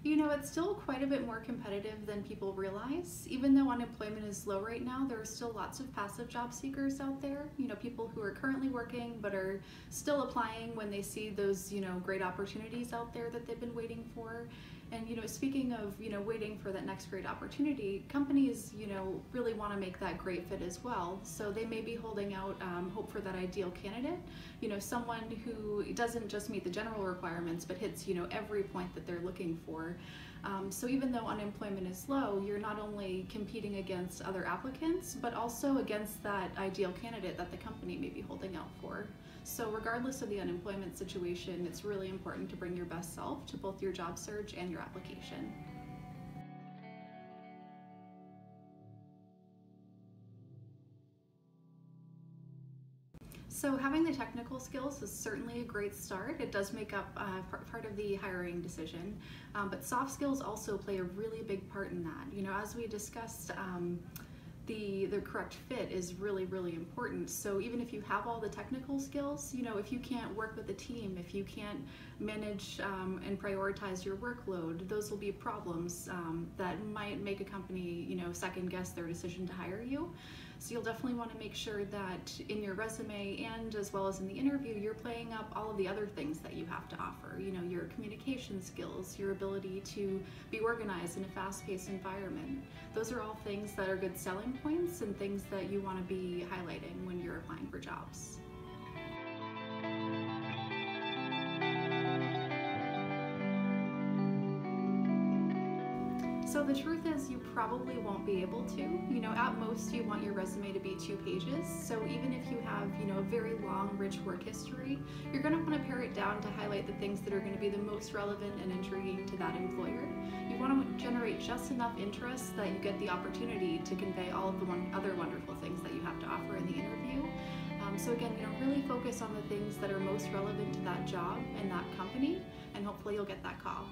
You know, it's still quite a bit more competitive than people realize. Even though unemployment is low right now, there are still lots of passive job seekers out there. You know, people who are currently working but are still applying when they see those, great opportunities out there that they've been waiting for. And, speaking of, waiting for that next great opportunity, companies, really want to make that great fit as well. So they may be holding out hope for that ideal candidate, someone who doesn't just meet the general requirements, but hits, every point that they're looking for. So even though unemployment is low, you're not only competing against other applicants, but also against that ideal candidate that the company may be holding out for. So regardless of the unemployment situation, it's really important to bring your best self to both your job search and your application. So having the technical skills is certainly a great start. It does make up part of the hiring decision, but soft skills also play a really big part in that. As we discussed, the correct fit is really, really important. So even if you have all the technical skills, if you can't work with a team, if you can't manage and prioritize your workload, those will be problems that might make a company, second guess their decision to hire you. So you'll definitely want to make sure that in your resume and as well as in the interview, you're playing up all of the other things that you have to offer. Your communication skills, your ability to be organized in a fast-paced environment. Those are all things that are good selling points and things that you want to be highlighting when you're applying for jobs. So the truth is you probably won't be able to. At most you want your resume to be 2 pages. So even if you have, a very long, rich work history, you're going to want to pare it down to highlight the things that are going to be the most relevant and intriguing to that employer. You want to generate just enough interest that you get the opportunity to convey all of the other wonderful things that you have to offer in the interview. So again, really focus on the things that are most relevant to that job and that company, and hopefully you'll get that call.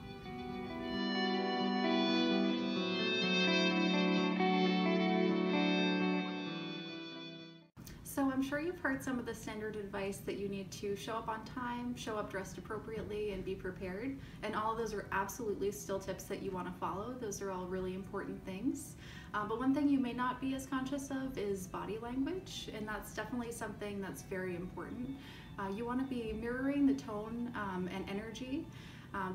So I'm sure you've heard some of the standard advice that you need to show up on time, show up dressed appropriately, and be prepared. And all of those are absolutely still tips that you want to follow. Those are all really important things. But one thing you may not be as conscious of is body language, and that's definitely something that's very important. You want to be mirroring the tone and energy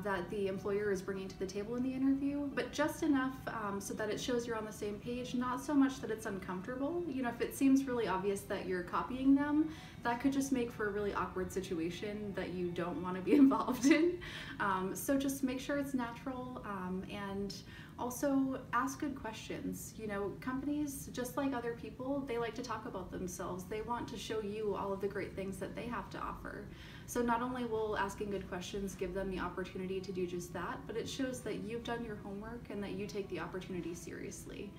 that the employer is bringing to the table in the interview, but just enough so that it shows you're on the same page, not so much that it's uncomfortable. If it seems really obvious that you're copying them, that could just make for a really awkward situation that you don't want to be involved in. So just make sure it's natural and also ask good questions. Companies, just like other people, they like to talk about themselves. They want to show you all of the great things that they have to offer. So not only will asking good questions give them the opportunity to do just that, but it shows that you've done your homework and that you take the opportunity seriously.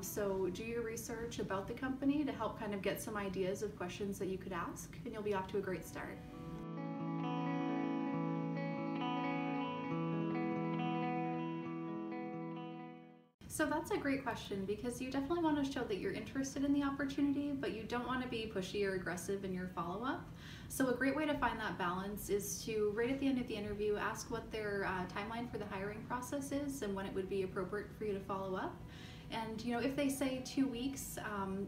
So do your research about the company to help kind of get some ideas of questions that you could ask, and you'll be off to a great start. So that's a great question, because you definitely want to show that you're interested in the opportunity, but you don't want to be pushy or aggressive in your follow-up. So a great way to find that balance is to, right at the end of the interview, ask what their timeline for the hiring process is and when it would be appropriate for you to follow up. And if they say 2 weeks,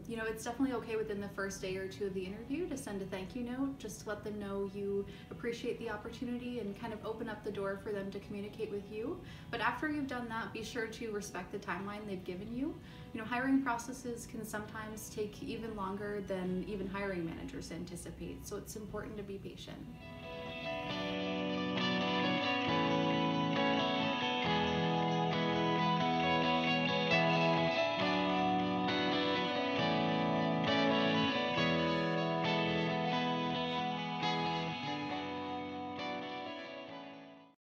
it's definitely okay within the first day or 2 of the interview to send a thank you note, just to let them know you appreciate the opportunity and kind of open up the door for them to communicate with you. But after you've done that, be sure to respect the timeline they've given you. Hiring processes can sometimes take even longer than even hiring managers anticipate, so it's important to be patient.